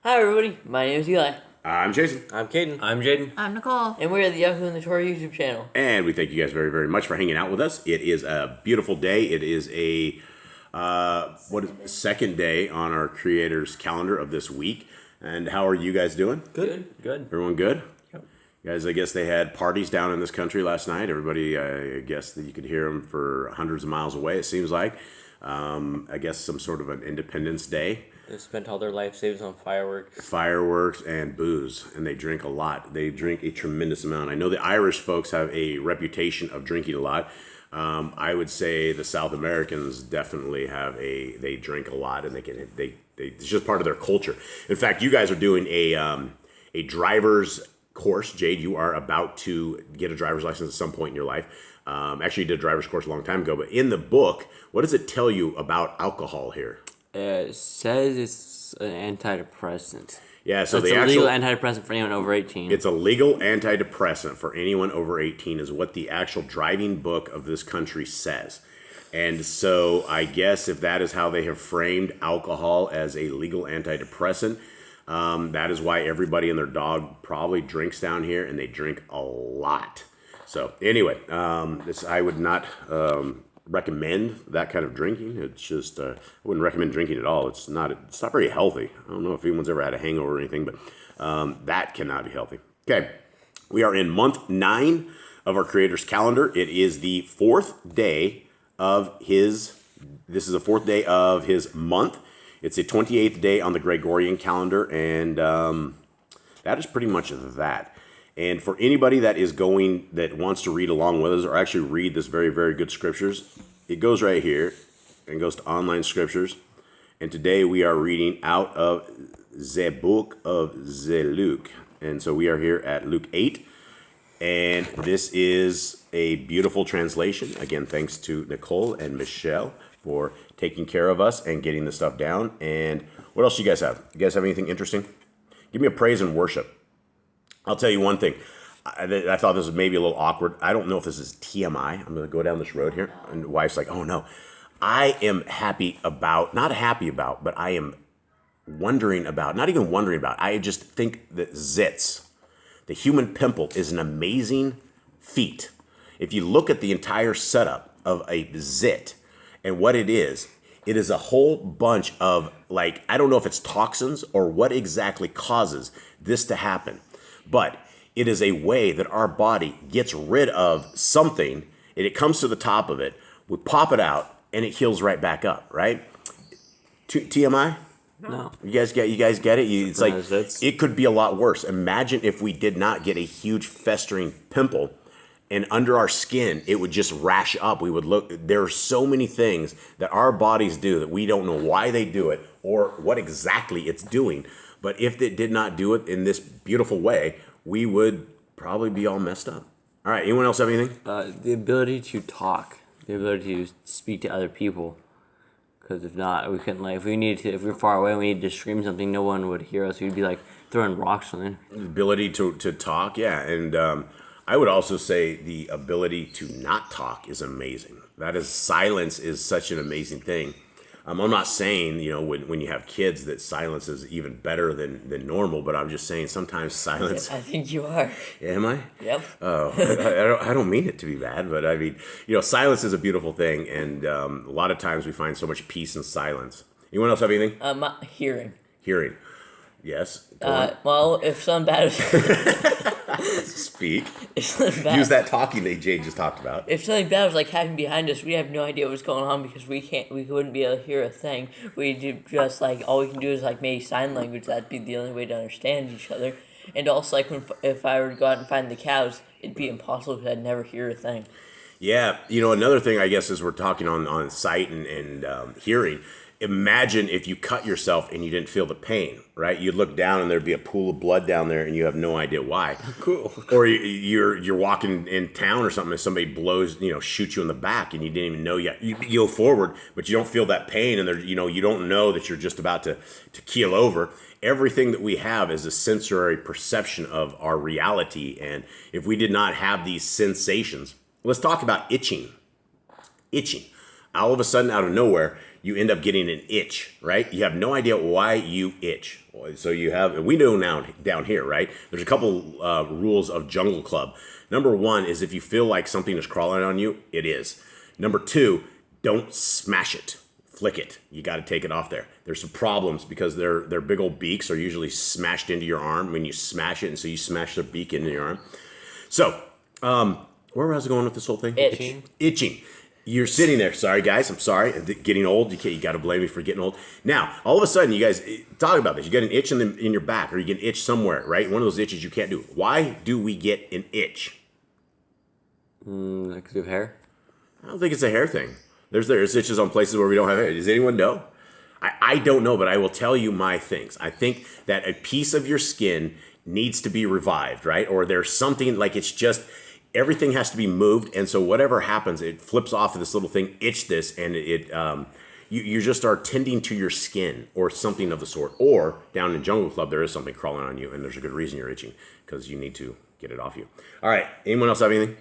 Hi everybody, my name is Eli. I'm Jason. I'm Caden. I'm Jaden. I'm Nicole. And we're the Yahushua and the Torah YouTube channel. And we thank you guys very, very much for hanging out with us. It is a beautiful day. It is a second day on our creator's calendar of this week. And how are you guys doing? Good. Everyone good? Yep. Guys, I guess they had parties down in this country last night. Everybody, I guess that you could hear them for hundreds of miles away, it seems like. I guess some sort of an Independence Day. They spent all their life savings on fireworks. Fireworks and booze, and they drink a lot. They drink a tremendous amount. I know the Irish folks have a reputation of drinking a lot. I would say the South Americans definitely they drink a lot, and it's just part of their culture. In fact, you guys are doing a driver's course. Jade, you are about to get a driver's license at some point in your life. Actually, you did a driver's course a long time ago, but in the book, what does it tell you about alcohol here? It says it's an antidepressant. Yeah, so it's a legal antidepressant for anyone over 18. It's a legal antidepressant for anyone over 18 is what the actual driving book of this country says. And so I guess if that is how they have framed alcohol as a legal antidepressant, that is why everybody and their dog probably drinks down here, and they drink a lot. So anyway, I would not recommend that kind of drinking. It's just I wouldn't recommend drinking at all. It's not very healthy. I don't know if anyone's ever had a hangover or anything, but that cannot be healthy. Okay, we are in month 9 of our creator's calendar. It is the 4th day of his. This is the 4th day of his month. It's the 28th day on the Gregorian calendar, and that is pretty much that. And for anybody that wants to read along with us or actually read this very, very good scriptures, it goes right here and goes to online scriptures. And today we are reading out of the book of Luke. And so we are here at Luke 8. And this is a beautiful translation. Again, thanks to Nicole and Michelle for taking care of us and getting the stuff down. And what else do you guys have? You guys have anything interesting? Give me a praise and worship. I'll tell you one thing. I thought this was maybe a little awkward. I don't know if this is TMI. I'm going to go down this road here. And the wife's like, oh no. I am not happy about, but I am wondering about, not even wondering about. I just think that zits, the human pimple, is an amazing feat. If you look at the entire setup of a zit and what it is a whole bunch of, I don't know if it's toxins or what exactly causes this to happen. But it is a way that our body gets rid of something, and it comes to the top of it, we pop it out, and it heals right back up, right? TMI? No. You guys get it? It's like, it could be a lot worse. Imagine if we did not get a huge festering pimple, and under our skin, it would just rash up. There are so many things that our bodies do that we don't know why they do it or what exactly it's doing. But if it did not do it in this beautiful way, we would probably be all messed up. All right, anyone else have anything? The ability to talk, the ability to speak to other people. Because if not, we couldn't. If we're far away and we needed to scream something, no one would hear us. We'd be throwing rocks on it. The ability to talk, yeah. And I would also say the ability to not talk is amazing. Silence is such an amazing thing. I'm not saying, when you have kids that silence is even better than normal, but I'm just saying sometimes silence. I think you are. Am I? Yep. Oh, I don't mean it to be bad, but I mean, silence is a beautiful thing, and a lot of times we find so much peace in silence. Anyone else have anything? Hearing. Hearing. Yes. Well, if something bad Speak. Use that talking that Jade just talked about. If something bad was happening behind us, we have no idea what's going on because we wouldn't be able to hear a thing. We do just all we can do is maybe sign language. That'd be the only way to understand each other. And also if I were to go out and find the cows, it'd be impossible because I'd never hear a thing. Yeah, another thing I guess is we're talking on sight and hearing. Imagine if you cut yourself and you didn't feel the pain, right? You'd look down and there'd be a pool of blood down there and you have no idea why. Cool. Or you're walking in town or something and somebody shoots you in the back and you didn't even know yet. You go forward, but you don't feel that pain and you don't know that you're just about to keel over. Everything that we have is a sensory perception of our reality. And if we did not have these sensations, let's talk about itching. Itching. all of a sudden, out of nowhere, you end up getting an itch, right? You have no idea why you itch. So we know now down here, right? There's a couple rules of Jungle Club. Number one is if you feel like something is crawling on you, it is. Number two, don't smash it. Flick it. You got to take it off there. There's some problems because their big old beaks are usually smashed into your arm when you smash it, and so you smash their beak into your arm. So, where was I going with this whole thing? Itching. You're sitting there. Sorry, guys. I'm sorry. Getting old. You got to blame me for getting old. Now, all of a sudden, you guys talk about this. You get an itch in your back, or you get an itch somewhere, right? One of those itches you can't do. Why do we get an itch? Because of hair? I don't think it's a hair thing. There's itches on places where we don't have hair. Does anyone know? I don't know, but I will tell you my things. I think that a piece of your skin needs to be revived, right? Or there's something like it's just everything has to be moved, and so whatever happens, it flips off of this little thing, itch this, and you just are tending to your skin or something of the sort. Or down in Jungle Club, there is something crawling on you, and there's a good reason you're itching because you need to get it off you. All right, anyone else have anything?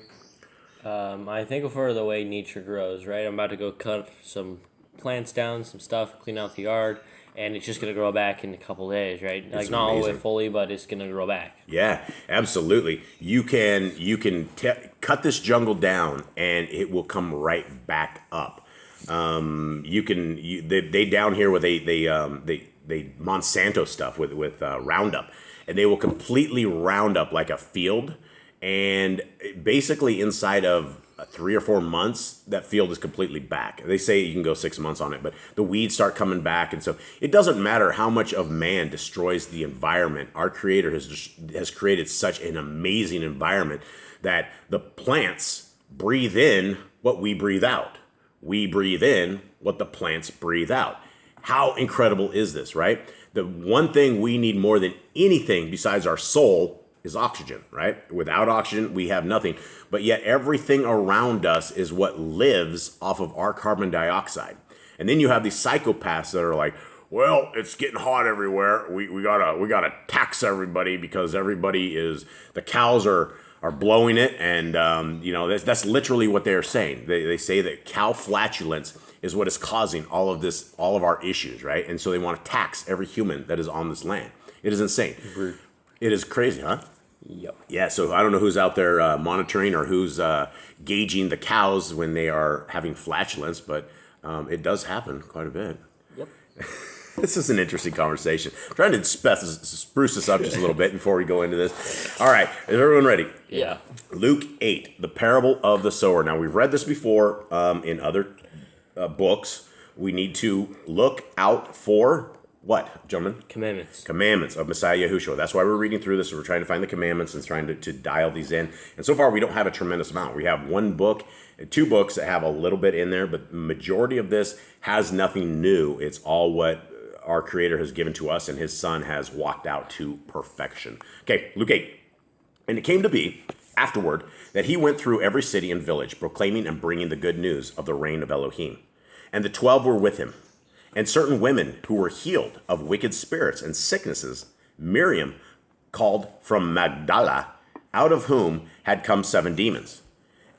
I think for the way nature grows, right? I'm about to go cut some plants down, some stuff, clean out the yard, and it's just going to grow back in a couple days, right? Like not all the way fully, but it's going to grow back. Yeah, absolutely. You can cut this jungle down, and it will come right back up. They down here where they Monsanto stuff with Roundup, and they will completely round up like a field. And basically inside of 3 or 4 months, that field is completely back. They say you can go 6 months on it, but the weeds start coming back. And so it doesn't matter how much of man destroys the environment. Our Creator has created such an amazing environment that the plants breathe in what we breathe out. We breathe in what the plants breathe out. How incredible is this, right? The one thing we need more than anything besides our soul is oxygen, right? Without oxygen, we have nothing. But yet everything around us is what lives off of our carbon dioxide. And then you have these psychopaths that are like, well, it's getting hot everywhere. We gotta tax everybody because the cows are blowing it. And, that's literally what they're saying. They say that cow flatulence is what is causing all of our issues, right? And so they want to tax every human that is on this land. It is insane. It is crazy, huh? Yep. Yeah, so I don't know who's out there monitoring or who's gauging the cows when they are having flatulence, but it does happen quite a bit. Yep. This is an interesting conversation. I'm trying to spruce this up just a little bit before we go into this. All right, is everyone ready? Yeah. Luke 8, the parable of the sower. Now, we've read this before in other books. We need to look out for what, gentlemen? Commandments of Messiah Yahushua. That's why we're reading through this. We're trying to find the commandments and trying to dial these in. And so far, we don't have a tremendous amount. We have one book, 2 books that have a little bit in there, but the majority of this has nothing new. It's all what our Creator has given to us, and His Son has walked out to perfection. Okay, Luke 8. And it came to be, afterward, that He went through every city and village, proclaiming and bringing the good news of the reign of Elohim. And the 12 were with Him. And certain women who were healed of wicked spirits and sicknesses, Miriam called from Magdala, out of whom had come 7 demons.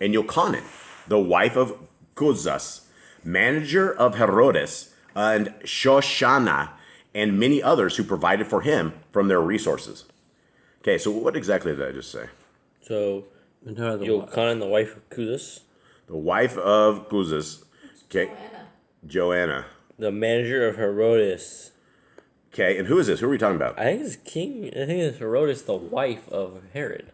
And Yochanan, the wife of Cuzas, manager of Herodes, and Shoshana, and many others who provided for him from their resources. Okay, so what exactly did I just say? So, Yochanan, the wife of Cuzas. The wife of Cuzas. Okay. Joanna. The manager of Herodes. Okay, and who is this? Who are we talking about? I think it's Herodes, the wife of Herod.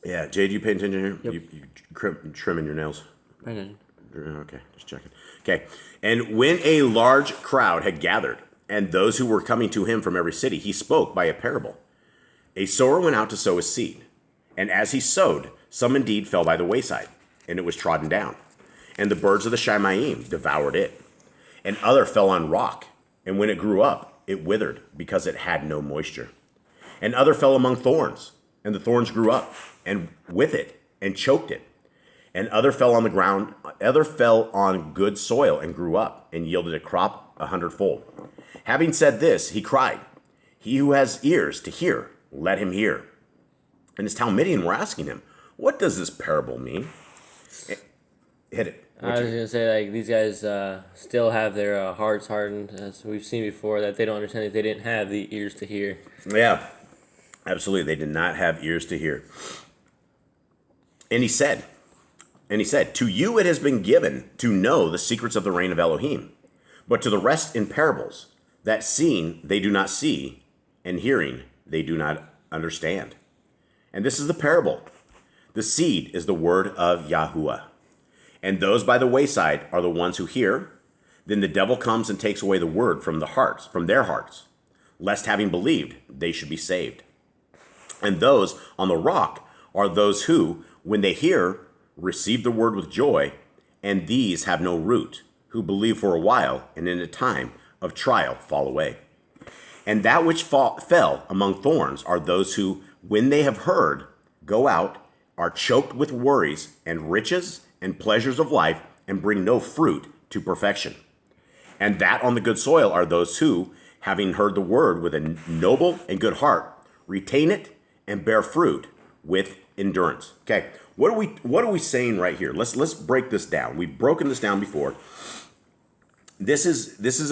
Yeah, Jay, do you pay attention here? Yep. You trimming your nails? I didn't. Okay, just checking. Okay, and when a large crowd had gathered, and those who were coming to him from every city, he spoke by a parable. A sower went out to sow his seed, and as he sowed, some indeed fell by the wayside, and it was trodden down, and the birds of the Shamayim devoured it. And other fell on rock, and when it grew up, it withered, because it had no moisture. And other fell among thorns, and the thorns grew up, and with it, and choked it. And other fell on the ground, other fell on good soil, and grew up, and yielded a crop 100-fold. Having said this, he cried, He who has ears to hear, let him hear. And his Talmudim were asking him, What does this parable mean? Hit it. I was gonna say, like, these guys still have their hearts hardened, as we've seen before, that they don't understand that they didn't have the ears to hear. Yeah, absolutely. They did not have ears to hear. And he said, to you it has been given to know the secrets of the reign of Elohim, but to the rest in parables, that seeing they do not see, and hearing they do not understand. And this is the parable. The seed is the word of Yahuwah. And those by the wayside are the ones who hear. Then the devil comes and takes away the word from their hearts, lest having believed, they should be saved. And those on the rock are those who, when they hear, receive the word with joy, and these have no root, who believe for a while, and in a time of trial fall away. And that which fell among thorns are those who, when they have heard, go out, are choked with worries and riches and pleasures of life, and bring no fruit to perfection. And that on the good soil are those who, having heard the word with a noble and good heart, retain it and bear fruit with endurance. Okay, what are we saying right here? Let's break this down. We've broken this down before. This is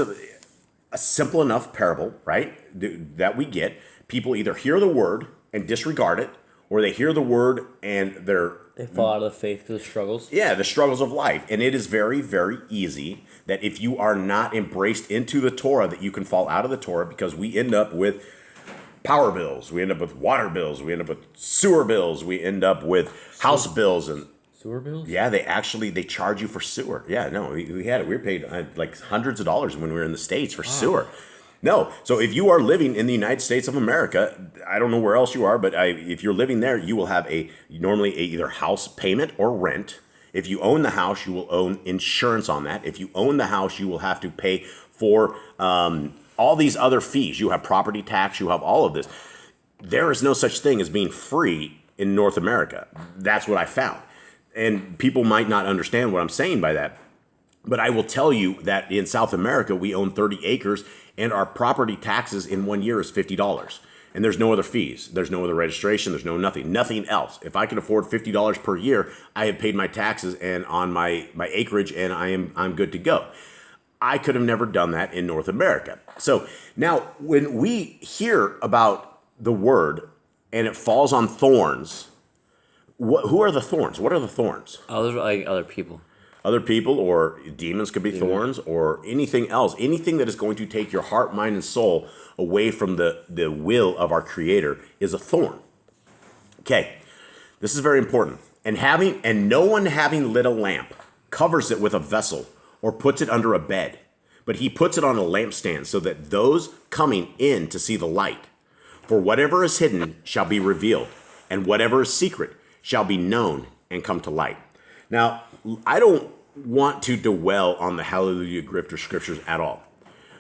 a simple enough parable, right? That we get. People either hear the word and disregard it, or they hear the word and they fall out of the faith through the struggles. Yeah, the struggles of life. And it is very, very easy that if you are not embraced into the Torah, that you can fall out of the Torah, because we end up with power bills, we end up with water bills, we end up with sewer bills, we end up with house bills and sewer bills. Yeah, they charge you for sewer. Yeah, no, we had it. We were paid like hundreds of dollars when we were in the States for sewer. No, so if you are living in the United States of America, I don't know where else you are, but if you're living there, you will have normally either house payment or rent. If you own the house, you will own insurance on that. If you own the house, you will have to pay for all these other fees. You have property tax, you have all of this. There is no such thing as being free in North America. That's what I found. And people might not understand what I'm saying by that. But I will tell you that in South America, we own 30 acres, and our property taxes in 1 year is $50. And there's no other fees. There's no other registration. There's nothing else. If I can afford $50 per year, I have paid my taxes and on my acreage, and I'm good to go. I could have never done that in North America. So now when we hear about the word and it falls on thorns, who are the thorns? What are the thorns? Other people. Other people, or demons could be thorns, or anything else. Anything that is going to take your heart, mind, and soul away from the will of our Creator is a thorn. Okay, this is very important. And no one having lit a lamp covers it with a vessel or puts it under a bed, but he puts it on a lampstand, so that those coming in to see the light. For whatever is hidden shall be revealed, and whatever is secret shall be known and come to light. Now, I don't want to dwell on the Hallelujah Grifter Scriptures at all.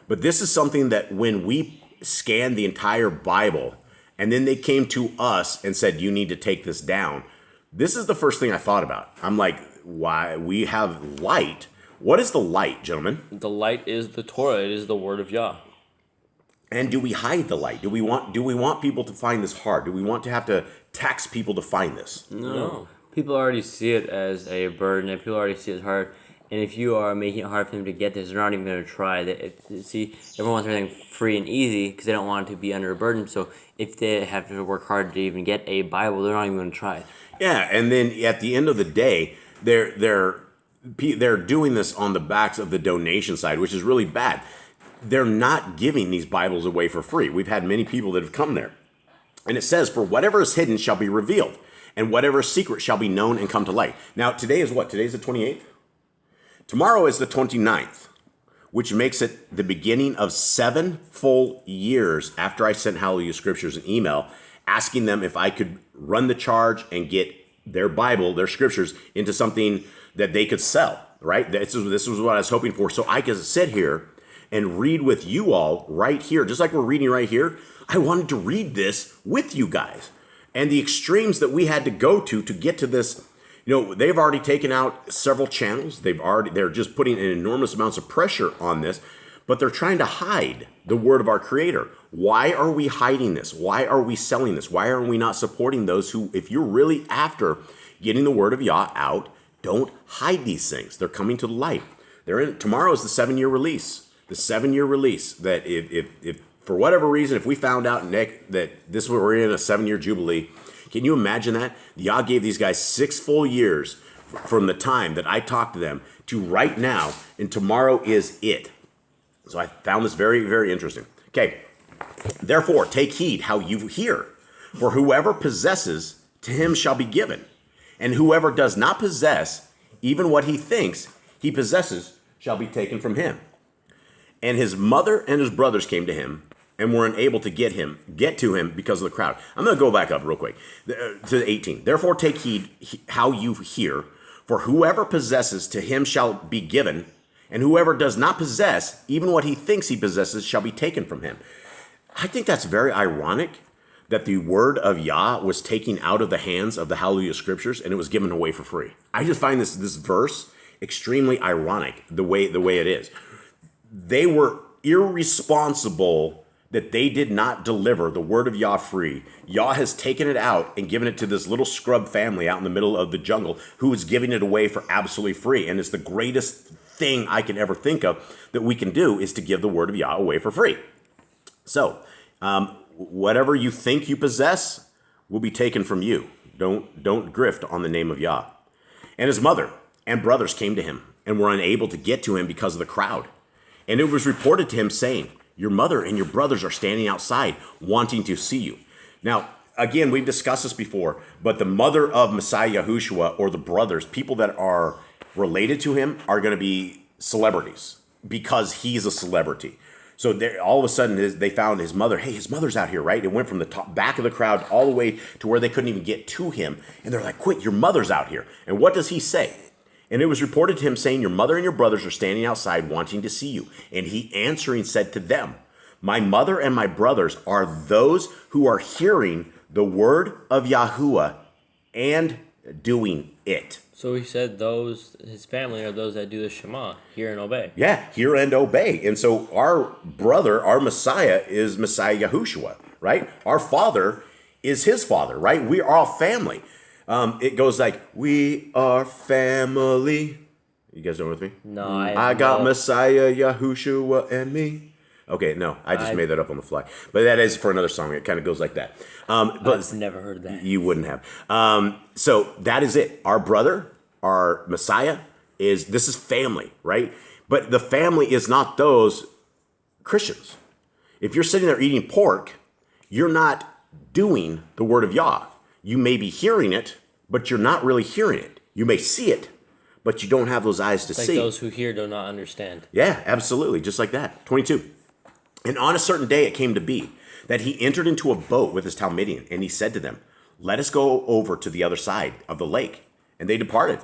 But this is something that when we scanned the entire Bible, and then they came to us and said, you need to take this down, this is the first thing I thought about. I'm like, why? We have light. What is the light, gentlemen? The light is the Torah. It is the word of Yah. And do we hide the light? Do we want people to find this hard? Do we want to have to tax people to find this? No. People already see it as a burden, and people already see it as hard. And if you are making it hard for them to get this, they're not even going to try. Everyone wants everything free and easy because they don't want it to be under a burden. So if they have to work hard to even get a Bible, they're not even going to try it. Yeah, and then at the end of the day, they're doing this on the backs of the donation side, which is really bad. They're not giving these Bibles away for free. We've had many people that have come there. And it says, for whatever is hidden shall be revealed, and whatever is secret shall be known and come to light. Now, today is what? Today's the 28th? Tomorrow is the 29th, which makes it the beginning of 7 full years after I sent Hallelujah Scriptures an email asking them if I could run the charge and get their Bible, their Scriptures, into something that they could sell, right? This was what I was hoping for. So I could sit here and read with you all right here, just like we're reading right here. I wanted to read this with you guys. And the extremes that we had to go to get to this, they've already taken out several channels. They're just putting in enormous amounts of pressure on this, but they're trying to hide the word of our Creator. Why are we hiding this? Why are we selling this? Why are we not supporting those who, if you're really after getting the word of Yah out, Don't hide these things. They're coming to the light. Tomorrow is the 7-year release. The 7-year release that if for whatever reason, if we found out, Nick, that we're in a 7-year jubilee, can you imagine that? Yah gave these guys 6 full years from the time that I talked to them to right now, and tomorrow is it. So I found this very, very interesting. Okay. Therefore, take heed how you hear. For whoever possesses, to him shall be given. And whoever does not possess, even what he thinks he possesses, shall be taken from him. And his mother and his brothers came to him and were unable to get to him because of the crowd. I'm going to go back up real quick to 18. Therefore, take heed how you hear. For whoever possesses, to him shall be given. And whoever does not possess, even what he thinks he possesses, shall be taken from him. I think that's very ironic that the word of Yah was taken out of the hands of the Hallelujah Scriptures and it was given away for free. I just find this verse extremely ironic, the way it is. They were irresponsible that they did not deliver the word of Yah free. Yah has taken it out and given it to this little scrub family out in the middle of the jungle who is giving it away for absolutely free. And it's the greatest thing I can ever think of that we can do is to give the word of Yah away for free. So, whatever you think you possess will be taken from you. Don't grift on the name of Yah. And his mother and brothers came to him and were unable to get to him because of the crowd. And it was reported to him saying, your mother and your brothers are standing outside wanting to see you. Now, again, we've discussed this before, but the mother of Messiah Yahushua, or the brothers, people that are related to him, are going to be celebrities because he's a celebrity. So all of a sudden, they found his mother. Hey, his mother's out here, right? It went from the back of the crowd all the way to where they couldn't even get to him. And they're like, quick, your mother's out here. And what does he say? And it was reported to him saying, your mother and your brothers are standing outside wanting to see you. And he answering said to them, my mother and my brothers are those who are hearing the word of Yahuwah and doing it. So he said his family are those that do the Shema, hear and obey. Yeah, hear and obey. And so our brother, our Messiah, is Messiah Yahushua, right? Our father is his father, right? We are all family. It goes like, we are family. You guys know with me? No, I got Messiah, Yahushua, and me. Okay, no, I just made that up on the fly. But that is for another song. It kind of goes like that. But I've never heard that. You wouldn't have. So that is it. Our brother, our Messiah, this is family, right? But the family is not those Christians. If you're sitting there eating pork, you're not doing the word of Yah. You may be hearing it, but you're not really hearing it. You may see it, but you don't have those eyes to see. Like those who hear do not understand. Yeah, absolutely. Just like that. 22. And on a certain day it came to be that he entered into a boat with his Talmudian, and he said to them, let us go over to the other side of the lake. And they departed.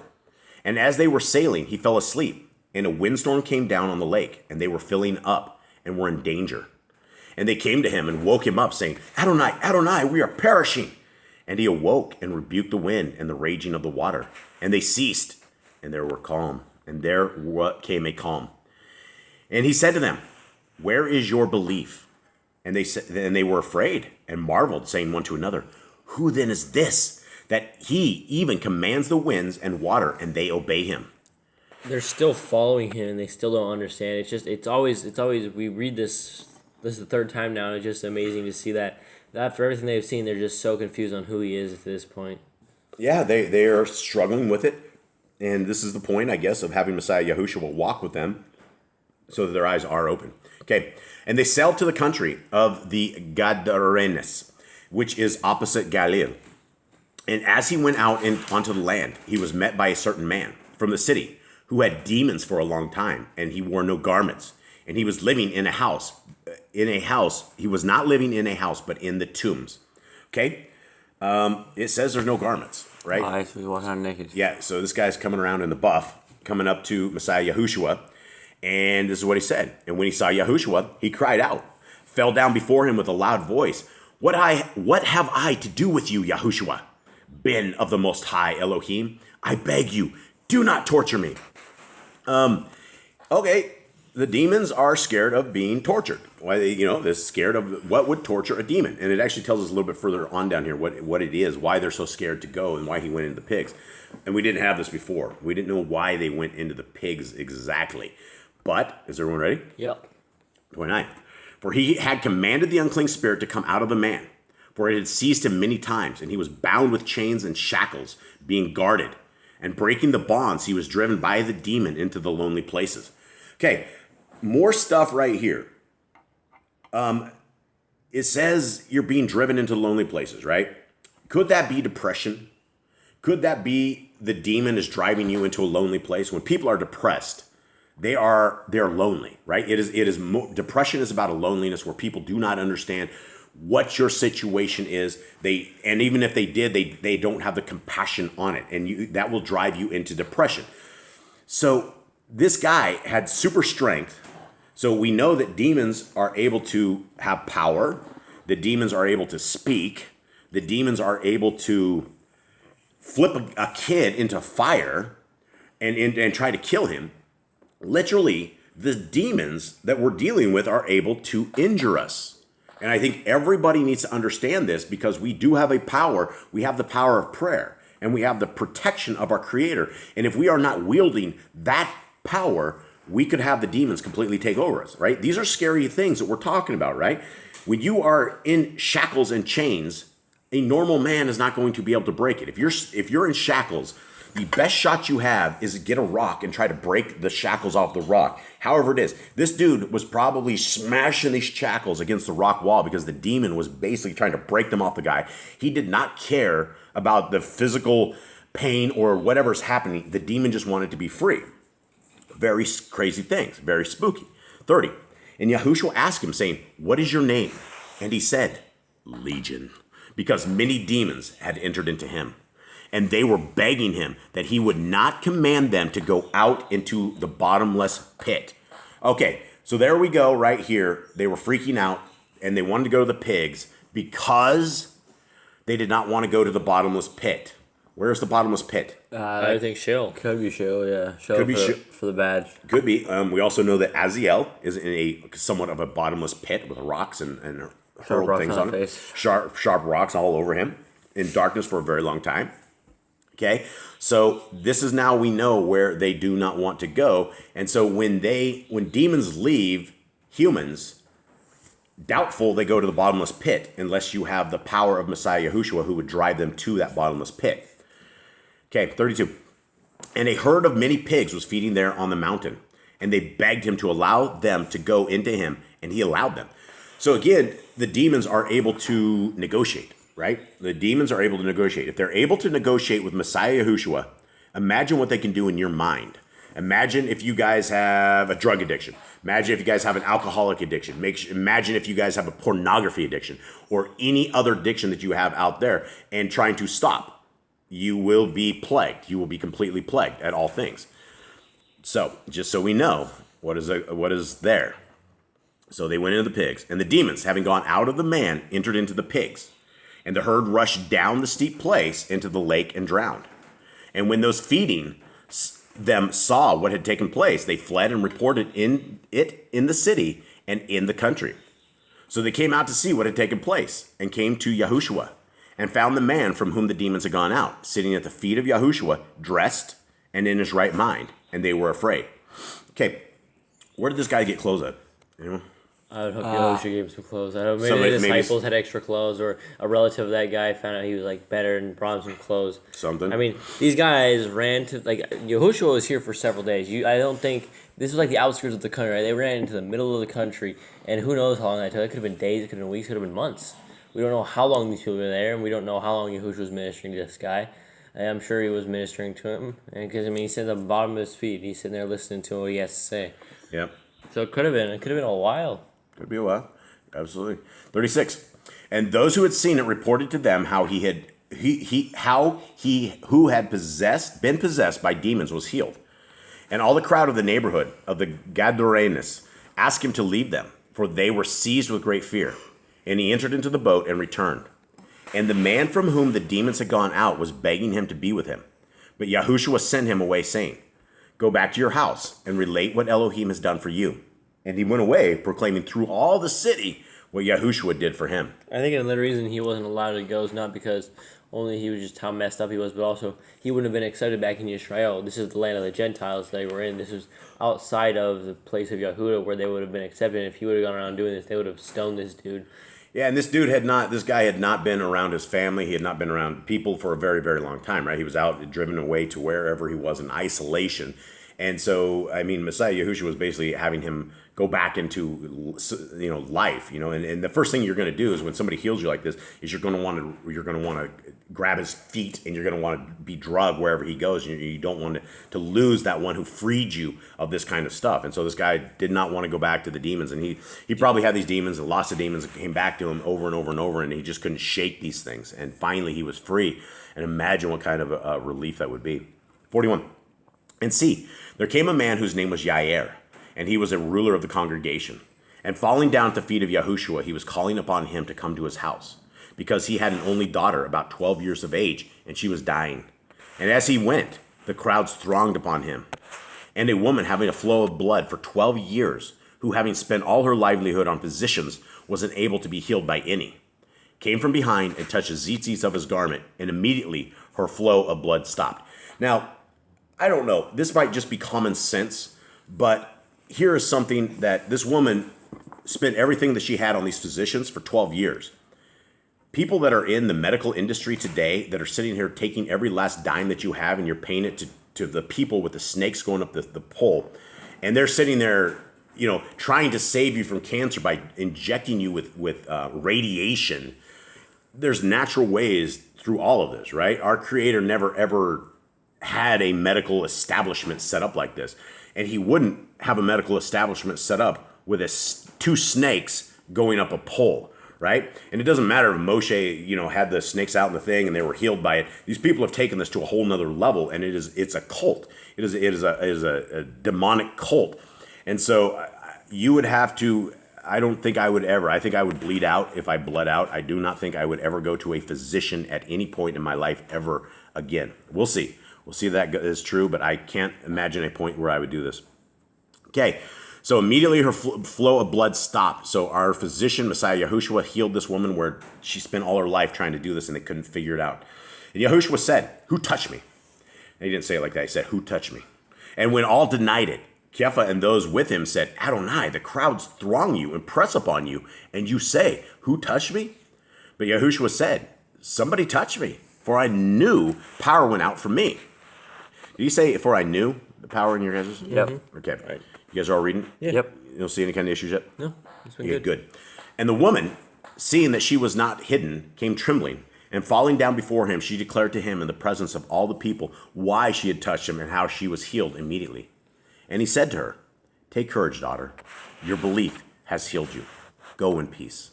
And as they were sailing, he fell asleep, and a windstorm came down on the lake, and they were filling up and were in danger. And they came to him and woke him up, saying, Adonai, Adonai, we are perishing. And he awoke and rebuked the wind and the raging of the water. And they ceased, and there were calm. And there came a calm. And he said to them, where is your belief? And they were afraid and marveled, saying one to another, who then is this, that he even commands the winds and water, and they obey him? They're still following him, and they still don't understand. It's always. We read this. This is the third time now, and it's just amazing to see that after everything they've seen, they're just so confused on who he is at this point. Yeah, they are struggling with it, and this is the point, I guess, of having Messiah Yahushua walk with them, so that their eyes are open. Okay, and they sailed to the country of the Gadarenes, which is opposite Galilee. And as he went out onto the land, he was met by a certain man from the city who had demons for a long time, and he wore no garments. And he was living in a house. He was not living in a house, but in the tombs. Okay, it says there's no garments, right? Why? So he's walking around naked. Yeah, so this guy's coming around in the buff, coming up to Messiah Yahushua. And this is what he said. And when he saw Yahushua, he cried out, fell down before him with a loud voice. What have I to do with you, Yahushua, Ben of the Most High Elohim? I beg you, do not torture me. Okay, the demons are scared of being tortured. Why they're scared of what would torture a demon. And it actually tells us a little bit further on down here what it is, why they're so scared to go, and why he went into the pigs. And we didn't have this before. We didn't know why they went into the pigs exactly. But, is everyone ready? Yep. 29. For he had commanded the unclean spirit to come out of the man, for it had seized him many times, and he was bound with chains and shackles, being guarded. And breaking the bonds, he was driven by the demon into the lonely places. Okay, more stuff right here. It says you're being driven into lonely places, right? Could that be depression? Could that be the demon is driving you into a lonely place? When people are depressed, they're lonely, right? Depression is about a loneliness where people do not understand what your situation is. And even if they did, they don't have the compassion on it, and that will drive you into depression. So this guy had super strength. So we know that demons are able to have power. The demons are able to speak. The demons are able to flip a kid into fire and try to kill him. Literally, the demons that we're dealing with are able to injure us. And I think everybody needs to understand this, because we do have a power. We have the power of prayer, and we have the protection of our Creator. And if we are not wielding that power, we could have the demons completely take over us, right? These are scary things that we're talking about, right? When you are in shackles and chains, a normal man is not going to be able to break it. If you're in shackles, the best shot you have is to get a rock and try to break the shackles off the rock. However it is, this dude was probably smashing these shackles against the rock wall because the demon was basically trying to break them off the guy. He did not care about the physical pain or whatever's happening. The demon just wanted to be free. Very crazy things, very spooky. 30. And Yahushua asked him, saying, "What is your name?" And he said, "Legion," because many demons had entered into him. And they were begging him that he would not command them to go out into the bottomless pit. Okay, so there we go right here. They were freaking out, and they wanted to go to the pigs because they did not want to go to the bottomless pit. Where's the bottomless pit? I think Sheol. Could be Sheol, yeah. Sheol Could be for the badge. Could be. We also know that Aziel is in a somewhat of a bottomless pit with rocks and hurled things on him. Sharp rocks all over him in darkness for a very long time. Okay, so this is now we know where they do not want to go. And so when demons leave humans, doubtful they go to the bottomless pit unless you have the power of Messiah Yahushua who would drive them to that bottomless pit. Okay, 32. And a herd of many pigs was feeding there on the mountain, and they begged him to allow them to go into him, and he allowed them. So again, the demons are able to negotiate, right? The demons are able to negotiate. If they're able to negotiate with Messiah Yahushua, imagine what they can do in your mind. Imagine if you guys have a drug addiction. Imagine if you guys have an alcoholic addiction. Imagine if you guys have a pornography addiction or any other addiction that you have out there and trying to stop. You will be plagued. You will be completely plagued at all things. So, just so we know what is there. So they went into the pigs, and the demons, having gone out of the man, entered into the pigs. And the herd rushed down the steep place into the lake and drowned. And when those feeding them saw what had taken place, they fled and reported in the city and in the country. So they came out to see what had taken place, and came to Yahushua, and found the man from whom the demons had gone out, sitting at the feet of Yahushua, dressed and in his right mind, and they were afraid. Okay, where did this guy get clothes at? Anyone? I would hope Yahushua gave him some clothes. I don't know, maybe the disciples had extra clothes, or a relative of that guy found out he was better and brought him some clothes. Something. I mean, these guys ran to Yahushua was here for several days. I don't think this was the outskirts of the country. Right? They ran into the middle of the country, and who knows how long that took? It could have been days, it could have been weeks, it could have been months. We don't know how long these people were there, and we don't know how long Yahushua was ministering to this guy. And I'm sure he was ministering to him, and because he said at the bottom of his feet, he's sitting there listening to what he has to say. Yep. So it could have been a while. Could be a while. Absolutely. 36. And those who had seen it reported to them how he who had been possessed by demons was healed. And all the crowd of the neighborhood of the Gadarenes asked him to leave them, for they were seized with great fear. And he entered into the boat and returned. And the man from whom the demons had gone out was begging him to be with him. But Yahushua sent him away, saying, "Go back to your house and relate what Elohim has done for you." And he went away, proclaiming through all the city what Yahushua did for him. I think another reason he wasn't allowed to go is not because only he was just how messed up he was, but also he wouldn't have been accepted back in Israel. This is the land of the Gentiles they were in. This was outside of the place of Yahudah where they would have been accepted. If he would have gone around doing this, they would have stoned this dude. Yeah, and this guy had not been around his family. He had not been around people for a very, very long time, right? He was out, driven away to wherever he was in isolation. And so, I mean, Messiah Yahushua was basically having him go back into, life, and the first thing you're going to do is when somebody heals you like this is you're going to want to grab his feet and you're going to want to be drugged wherever he goes. You don't want to lose that one who freed you of this kind of stuff. And so this guy did not want to go back to the demons, and he probably had these demons and lost the demons and came back to him over and over and over, and he just couldn't shake these things. And finally he was free. And imagine what kind of a relief that would be. 41. And see, there came a man whose name was Yair, and he was a ruler of the congregation. And falling down at the feet of Yahushua, he was calling upon him to come to his house, because he had an only daughter, about 12 years of age, and she was dying. And as he went, the crowds thronged upon him. And a woman having a flow of blood for 12 years, who having spent all her livelihood on physicians, wasn't able to be healed by any, came from behind and touched the tzitzis of his garment, and immediately her flow of blood stopped. Now, I don't know. This might just be common sense, but here is something that this woman spent everything that she had on these physicians for 12 years. People that are in the medical industry today that are sitting here taking every last dime that you have and you're paying it to the people with the snakes going up the pole, and they're sitting there, trying to save you from cancer by injecting you with radiation. There's natural ways through all of this, right? Our Creator never ever had a medical establishment set up like this, and he wouldn't have a medical establishment set up with two snakes going up a pole, right? And it doesn't matter if Moshe, had the snakes out in the thing and they were healed by it. These people have taken this to a whole nother level, and it's a cult. It is a demonic cult, and so you would have to. I don't think I would ever. I think I would bleed out if I bled out. I do not think I would ever go to a physician at any point in my life ever again. We'll see. We'll see if that is true, but I can't imagine a point where I would do this. Okay, so immediately her flow of blood stopped. So our physician, Messiah Yahushua, healed this woman where she spent all her life trying to do this and they couldn't figure it out. And Yahushua said, "Who touched me?" And he didn't say it like that. He said, "Who touched me?" And when all denied it, Kepha and those with him said, "Adonai, the crowds throng you and press upon you, and you say, 'Who touched me?'" But Yahushua said, "Somebody touched me, for I knew power went out from me." Did you say, "For I knew the power in your guys'"? Yep. Okay. All right. You guys are all reading? Yeah. Yep. You don't see any kind of issues yet? No, it's been Yeah, good. good. And the woman, seeing that she was not hidden, came trembling. And falling down before him, she declared to him in the presence of all the people why she had touched him and how she was healed immediately. And he said to her, "Take courage, daughter. Your belief has healed you. Go in peace."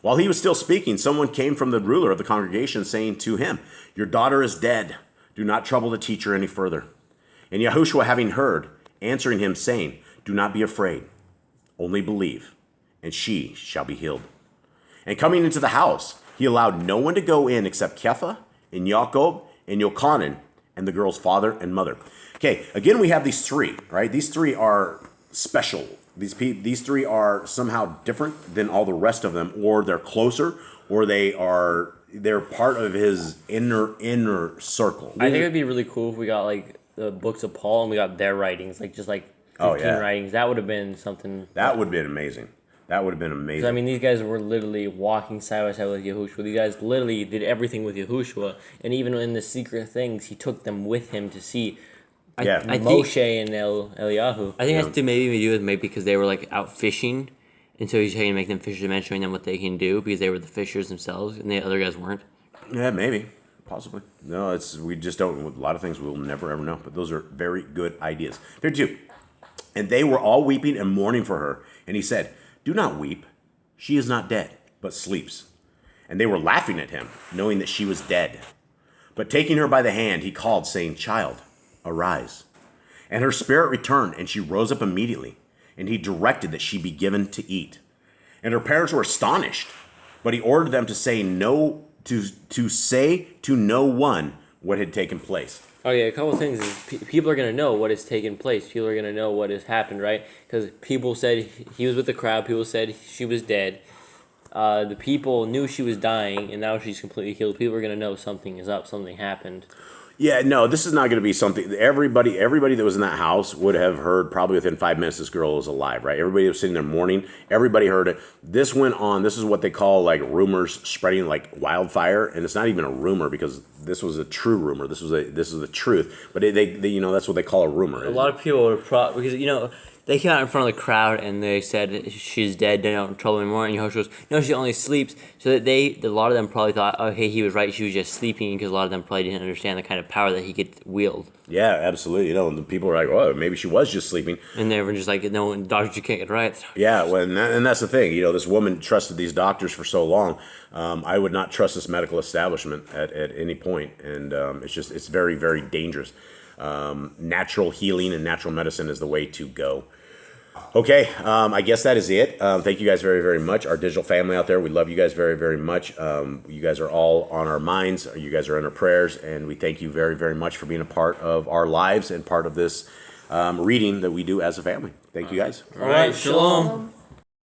While he was still speaking, someone came from the ruler of the congregation saying to him, "Your daughter is dead. Do not trouble the teacher any further." And Yahushua, having heard, answering him, saying, "Do not be afraid, only believe, and she shall be healed." And coming into the house, he allowed no one to go in except Kepha and Yaakov and Yochanan and the girl's father and mother. Okay, again, we have these three, right? These three are special. These three are somehow different than all the rest of them, or they're closer, or they're part of his inner circle. I think it'd be really cool if we got like the books of Paul and we got their writings, like just like 15 writings. That would have been something. That would have been amazing. That would have been amazing. I mean, these guys were literally walking side by side with Yahushua. These guys literally did everything with Yahushua, and even in the secret things, he took them with him to see. I Moshe think, and Eliyahu. I think it has to maybe do with maybe because they were like out fishing, and so he's trying to make them fishermen, showing them what they can do because they were the fishers themselves, and the other guys weren't. Yeah, maybe. Possibly. No, we just don't. A lot of things we'll never ever know, but those are very good ideas. 52. And they were all weeping and mourning for her. And he said, "Do not weep. She is not dead, but sleeps." And they were laughing at him, knowing that she was dead. But taking her by the hand, he called, saying, "Child, arise." And her spirit returned, and she rose up immediately. And he directed that she be given to eat. And her parents were astonished, but he ordered them to say to no one what had taken place. Okay, a couple of things is people are gonna know what has taken place. People are gonna know what has happened, right? Because people said he was with the crowd. People said she was dead. The people knew she was dying, and now she's completely healed. People are gonna know something is up. Something happened. Yeah, no, this is not going to be something. Everybody that was in that house would have heard probably within 5 minutes this girl was alive, right? Everybody was sitting there mourning. Everybody heard it. This went on. This is what they call like rumors spreading like wildfire, and it's not even a rumor because this was a true rumor. This is the truth. But they that's what they call a rumor. A lot of people were because they came out in front of the crowd and they said she's dead, they don't trouble anymore. And Yahushua goes, no, she only sleeps. So that a lot of them probably thought, oh, hey, he was right, she was just sleeping, because a lot of them probably didn't understand the kind of power that he could wield. Yeah, absolutely. And the people were like, "Oh, maybe she was just sleeping." And they were just like, "No, doctors, you can't get right." Yeah, well, and that's the thing. This woman trusted these doctors for so long. I would not trust this medical establishment at any point, and it's very, very dangerous. Natural healing and natural medicine is the way to go. Okay, I guess that is it. Thank you guys very, very much. Our digital family out there, we love you guys very, very much. You guys are all on our minds. You guys are in our prayers, and we thank you very, very much for being a part of our lives and part of this reading that we do as a family. Thank you guys. All right, shalom.